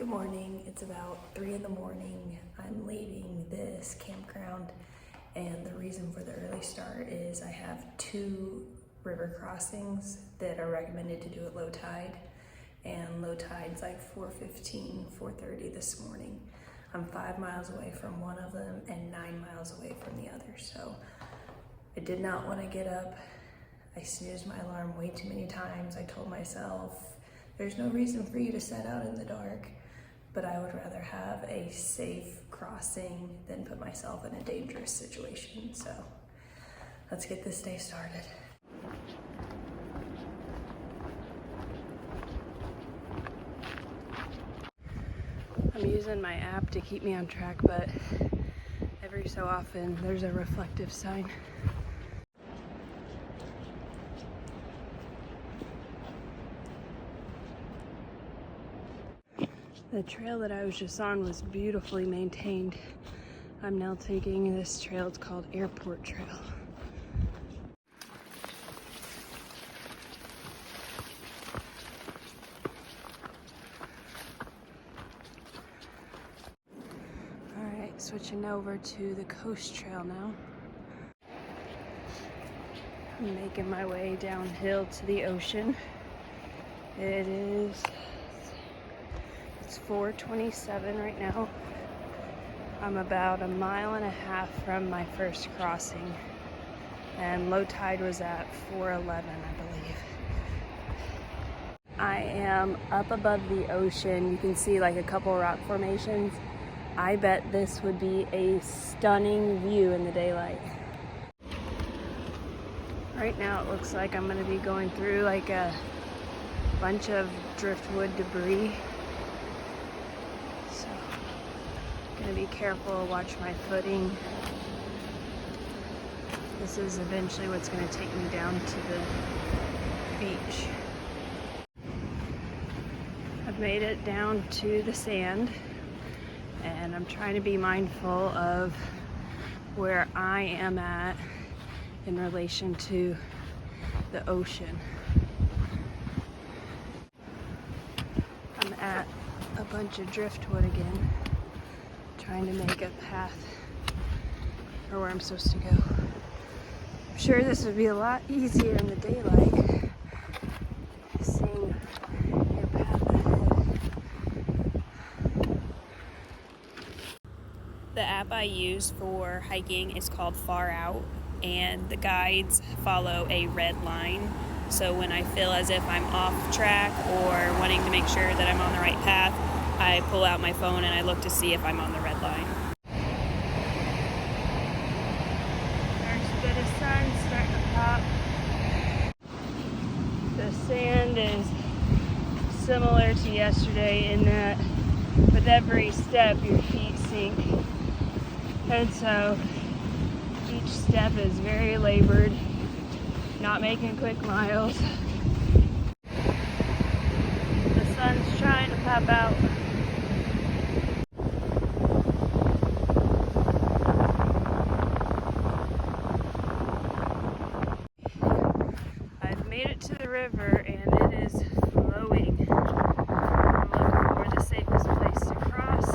Good morning. It's about 3 in the morning. I'm leaving this campground, and the reason for the early start is I have 2 river crossings that are recommended to do at low tide, and low tide's like 4:15, 4:30 this morning. I'm 5 miles away from one of them and 9 miles away from the other, so I did not want to get up. I snoozed my alarm way too many times. I told myself, there's no reason for you to set out in the dark, but I would rather have a safe crossing than put myself in a dangerous situation. So let's get this day started. I'm using my app to keep me on track, but every so often there's a reflective sign. The trail that I was just on was beautifully maintained. I'm now taking this trail. It's called Airport Trail. All right, switching over to the Coast Trail now. I'm making my way downhill to the ocean. It's 4:27 right now. I'm about 1.5 miles from my first crossing, and low tide was at 4:11, I believe. I am up above the ocean. You can see like a couple rock formations. I bet this would be a stunning view in the daylight. Right now it looks like I'm going to be going through like a bunch of driftwood debris. Gonna be careful, watch my footing. This is eventually what's gonna take me down to the beach. I've made it down to the sand, and I'm trying to be mindful of where I am at in relation to the ocean. I'm at a bunch of driftwood again, trying to make a path for where I'm supposed to go. I'm sure this would be a lot easier in the daylight, seeing your path ahead. The app I use for hiking is called Far Out, and the guides follow a red line. So when I feel as if I'm off track or wanting to make sure that I'm on the right path, I pull out my phone and I look to see if I'm on the red line. There's a bit of sun starting to pop. The sand is similar to yesterday in that with every step your feet sink. And so each step is very labored, not making quick miles. The sun's trying to pop out. I've made it to the river and it is flowing. I'm looking for the safest place to cross.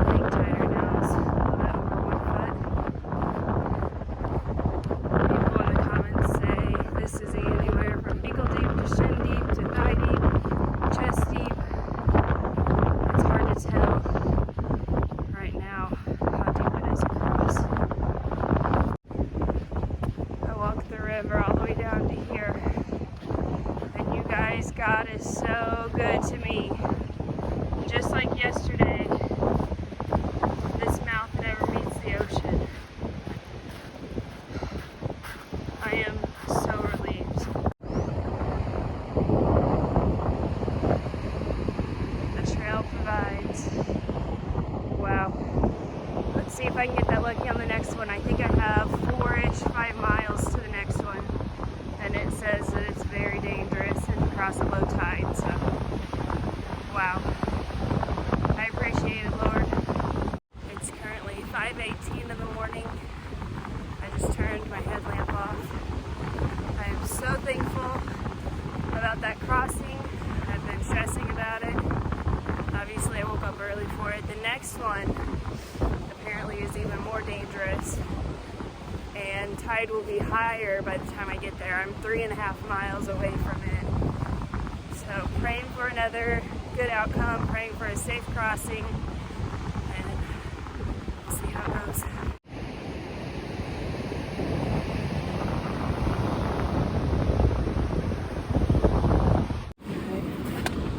Hang tighter now is a little bit over 1 foot. People in the comments say this is anywhere from ankle deep to shin deep to thigh deep, chest deep. It's hard to tell right now how deep it is across. I walked the river all the way down to here, and you guys, God is so good to me. Just like yesterday, this mouth never meets the ocean. I am so relieved. The trail provides. Wow. Let's see if I can get that lucky on the next one. I think I have 5 miles to the next one, and it says that it's very dangerous and to cross at low tide, so wow. I appreciate it, Lord. It's currently 5:18 in the morning. I just turned my headlamp off. I am so thankful about that crossing. I've been next one apparently is even more dangerous, and tide will be higher by the time I get there. I'm 3.5 miles away from it. So praying for another good outcome, praying for a safe crossing, and see how it goes.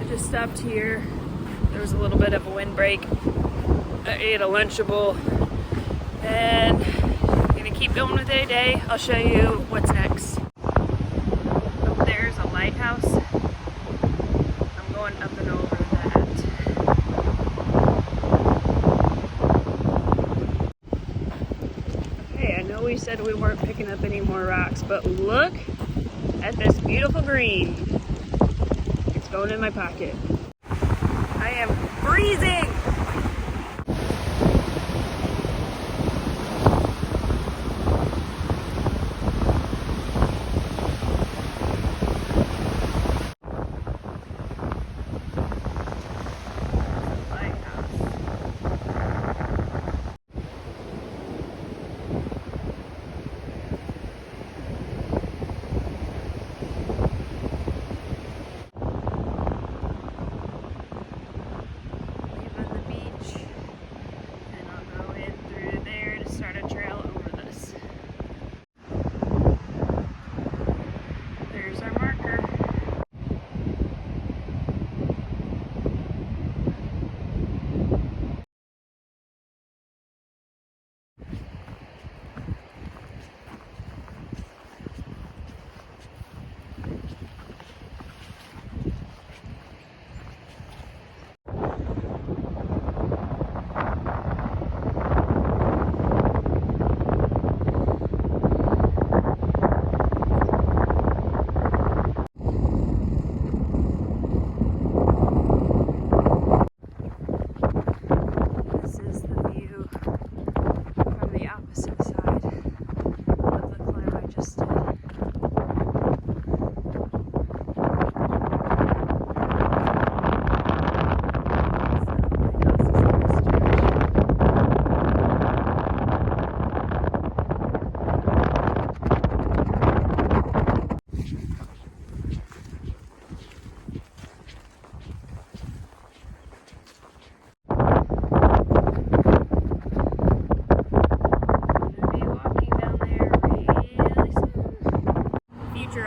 I just stopped here. There was a little bit of a windbreak. I ate a Lunchable, and I'm gonna keep going with it today. I'll show you what's next. Up there's a lighthouse. I'm going up and over that. Okay, I know we said we weren't picking up any more rocks, but look at this beautiful green. It's going in my pocket. I am freezing!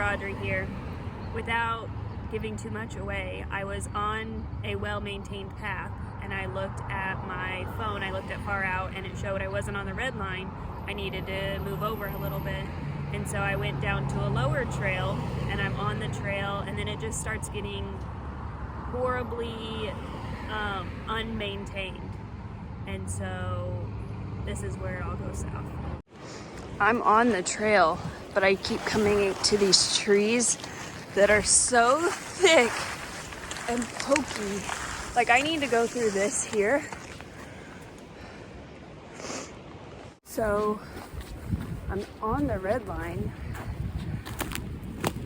Audrey here. Without giving too much away, I was on a well-maintained path and I looked at my phone, I looked at far out, and it showed I wasn't on the red line. I needed to move over a little bit, and so I went down to a lower trail and I'm on the trail, and then it just starts getting horribly unmaintained, and so this is where it all goes south. I'm on the trail, but I keep coming to these trees that are so thick and pokey. Like, I need to go through this here. So I'm on the red line,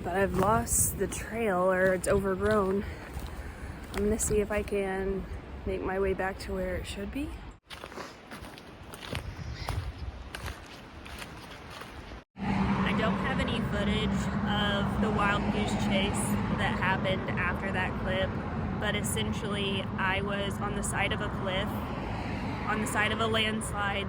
but I've lost the trail, or it's overgrown. I'm gonna see if I can make my way back to where it should be. I don't have any footage of the wild goose chase that happened after that clip, but essentially I was on the side of a cliff, on the side of a landslide,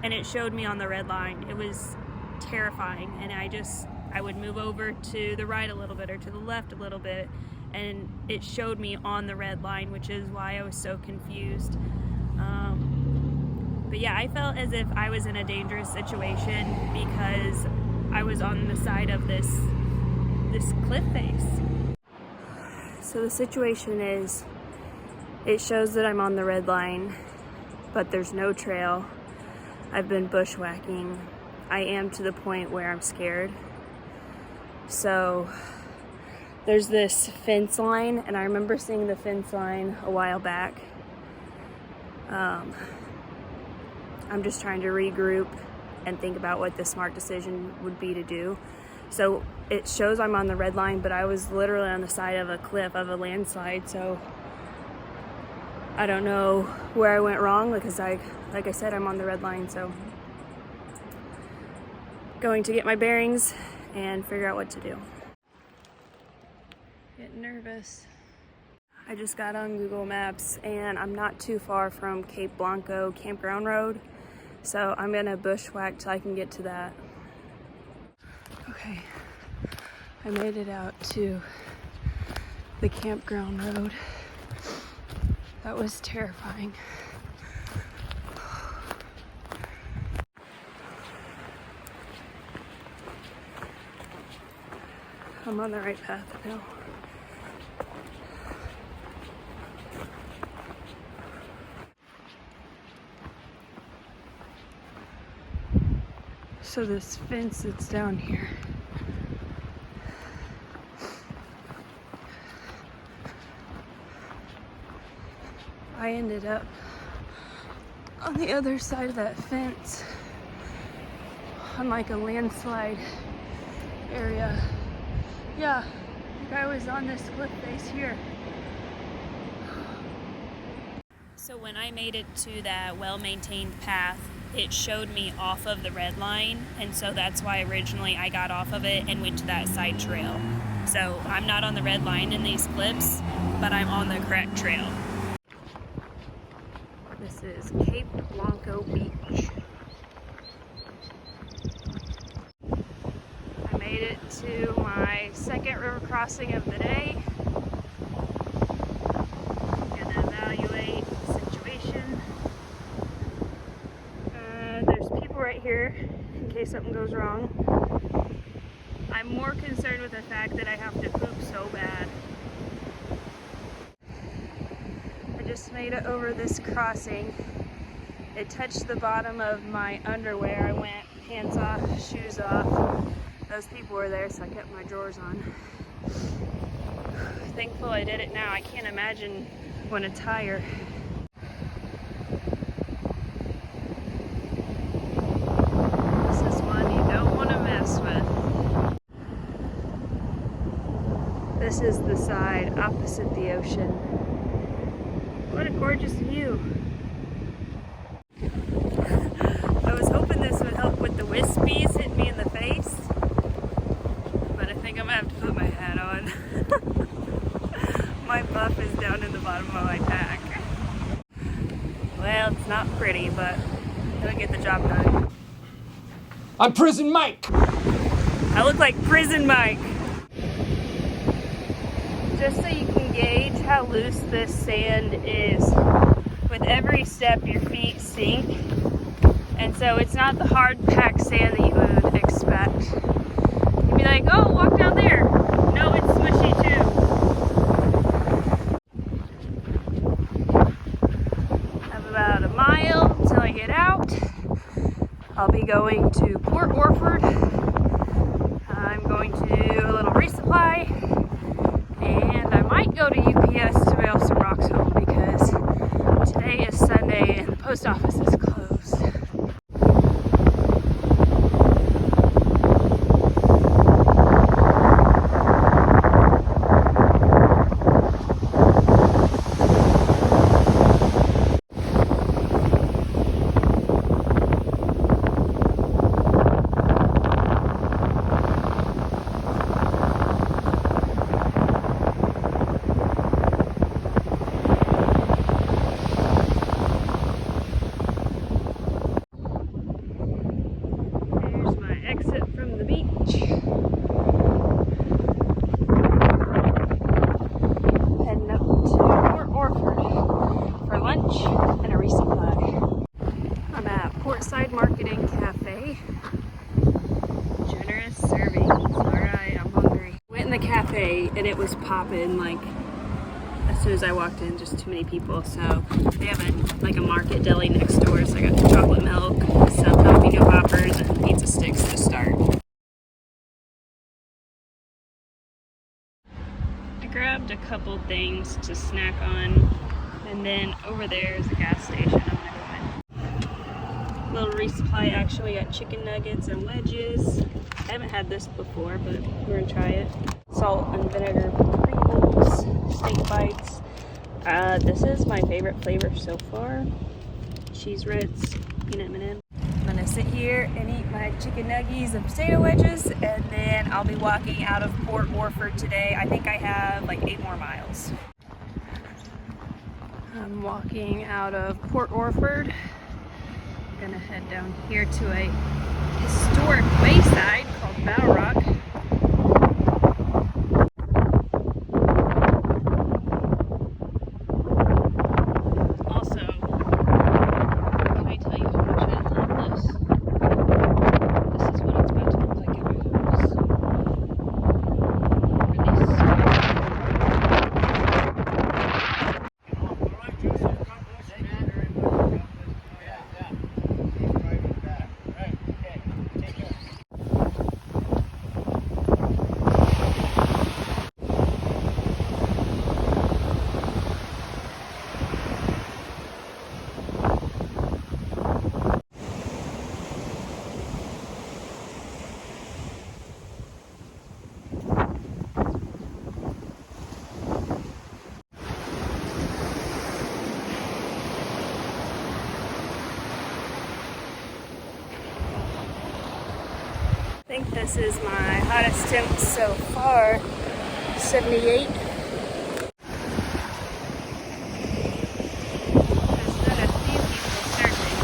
and it showed me on the red line. It was terrifying, and I would move over to the right a little bit or to the left a little bit, and it showed me on the red line, which is why I was so confused. But yeah, I felt as if I was in a dangerous situation because I was on the side of this cliff face. So the situation is, it shows that I'm on the red line, but there's no trail. I've been bushwhacking. I am to the point where I'm scared. So there's this fence line, and I remember seeing the fence line a while back. I'm just trying to regroup and think about what the smart decision would be to do. So it shows I'm on the red line, but I was literally on the side of a cliff, of a landslide, so I don't know where I went wrong because like I said, I'm on the red line, so going to get my bearings and figure out what to do. Getting nervous. I just got on Google Maps and I'm not too far from Cape Blanco Campground Road, so I'm gonna bushwhack till I can get to that. Okay, I made it out to the campground road. That was terrifying. I'm on the right path now. So this fence that's down here, I ended up on the other side of that fence on like a landslide area. Yeah, like I was on this cliff face here. So when I made it to that well-maintained path, it showed me off of the red line, and so that's why originally I got off of it and went to that side trail. So I'm not on the red line in these clips, but I'm on the correct trail. This is Cape Blanco Beach. I made it to my second river crossing of the day. I'm gonna evaluate the situation. There's people right here in case something goes wrong. I'm more concerned with the fact that I have to poop so bad. I just made it over this crossing. It touched the bottom of my underwear. I went pants off, shoes off. Those people were there, so I kept my drawers on. Thankful I did it now. I can't imagine when a tire. This is one you don't want to mess with. This is the side opposite the ocean. What a gorgeous view. I was hoping this would help with the wispies hitting me in the face, but I think I'm gonna have to put my hat on. My buff is down in the bottom of my pack. Well, it's not pretty, but it'll get the job done. I'm Prison Mike! I look like Prison Mike. Just so you can gauge how loose this sand is, with every step your feet sink, and so it's not the hard packed sand that you would expect. You'd be like, oh, walk down there. No, it's smushy too. I have about a mile till I get out. I'll be going to Port Orford. I'm going to do a little resupply, and I might go to UPS to mail some rocks home because today is Sunday and the post office is closed. And it was popping like as soon as I walked in, just too many people. So they have a market deli next door, so I got the chocolate milk, some jalapeno poppers, and pizza sticks to start. I grabbed a couple things to snack on, and then over there is a gas station. I'm gonna go in. Little resupply. Actually got chicken nuggets and wedges. I haven't had this before, but we're gonna try it. Salt and vinegar Pringles, steak bites, This is my favorite flavor so far. Cheese Ritz, peanut M&M. I'm gonna sit here and eat my chicken nuggies and potato wedges, and then I'll be walking out of Port Orford today. I think I have like 8 more miles. I'm walking out of Port Orford. I'm gonna head down here to a historic wayside called Bow Rock. I think this is my hottest temp so far, 78. There's been a few people searching.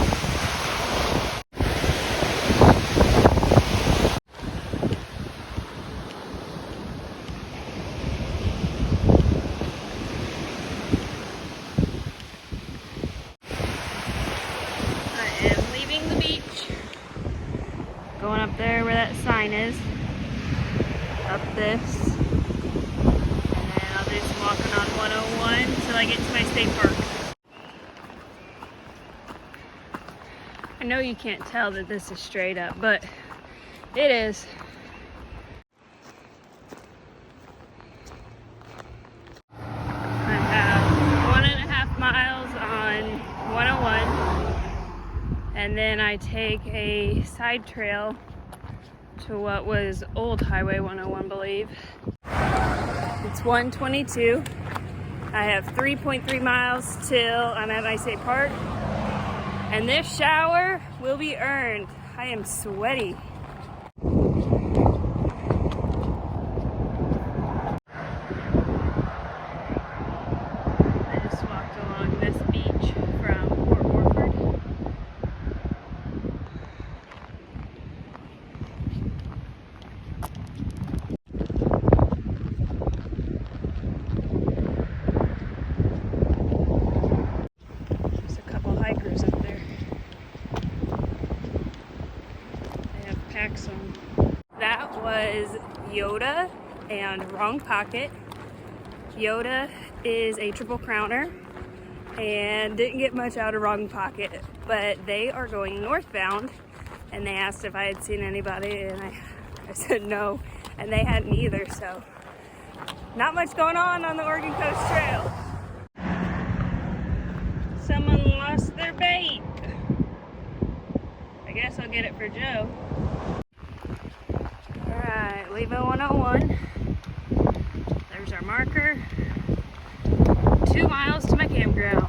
I am leaving the beach. Going up there where that sign is, up this, and then I'll do some walking on 101 till I get to my state park. I know you can't tell that this is straight up, but it is. I have 1.5 miles on 101. And then I take a side trail to what was old Highway 101, I believe. It's 1:22. I have 3.3 miles till I'm at my state park. And this shower will be earned. I am sweaty. I just walked along this beach from Port Orford. That was Yoda and Wrong Pocket. Yoda is a triple crowner and didn't get much out of Wrong Pocket, but they are going northbound, and they asked if I had seen anybody, and I said no, and they hadn't either, so not much going on the Oregon Coast Trail. Someone lost their bait. I guess I'll get it for Joe. Alright, leaving 101. There's our marker. 2 miles to my campground.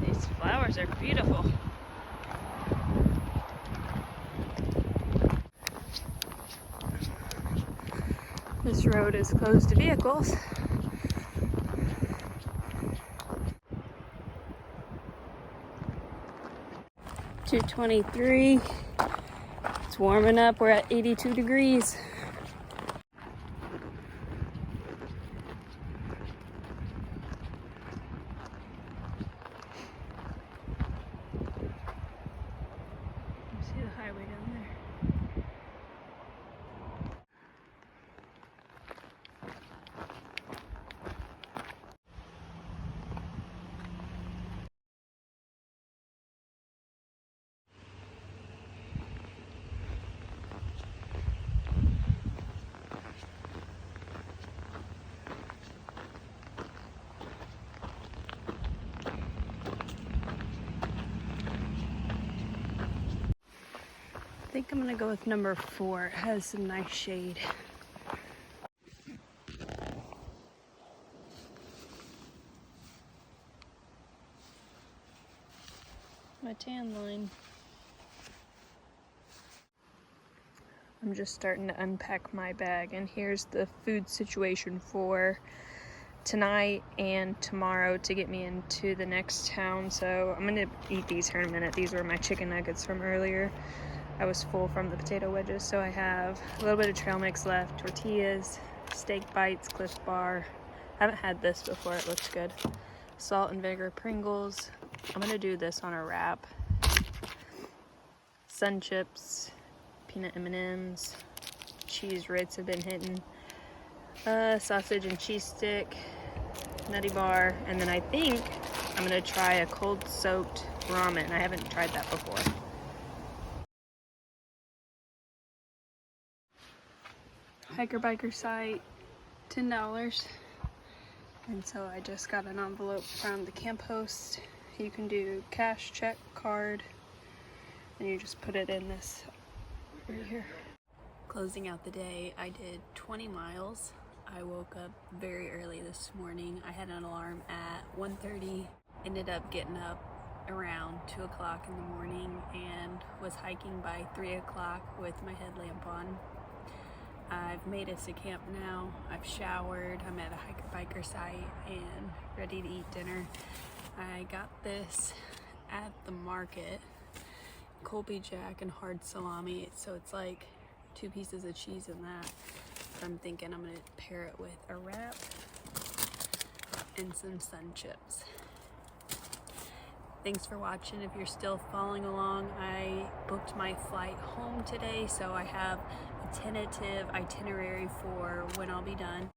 These flowers are beautiful. This road is closed to vehicles. .223. It's warming up. We're at 82 degrees. See the highway down there. think I'm gonna go with number 4. It has some nice shade. My tan line. I'm just starting to unpack my bag, and here's the food situation for tonight and tomorrow to get me into the next town. So I'm gonna eat these here in a minute. These were my chicken nuggets from earlier. I was full from the potato wedges, so I have a little bit of trail mix left, tortillas, steak bites, Cliff Bar. I haven't had this before, it looks good. Salt and vinegar Pringles. I'm gonna do this on a wrap. Sun chips, peanut M&Ms, cheese Ritz have been hitting. Sausage and cheese stick, nutty bar, and then I think I'm gonna try a cold soaked ramen. I haven't tried that before. Hiker biker site, $10. And so I just got an envelope from the camp host. You can do cash, check, card, and you just put it in this right here. Closing out the day, I did 20 miles. I woke up very early this morning. I had an alarm at 1:30. Ended up getting up around 2 o'clock in the morning and was hiking by 3 o'clock with my headlamp on. I've made us a camp now. I've showered. I'm at a hiker biker site and ready to eat dinner. I got this at the market, Colby Jack and hard salami. So it's like 2 pieces of cheese in that. But I'm thinking I'm gonna pair it with a wrap and some sun chips. Thanks for watching. If you're still following along, I booked my flight home today, so I have a tentative itinerary for when I'll be done.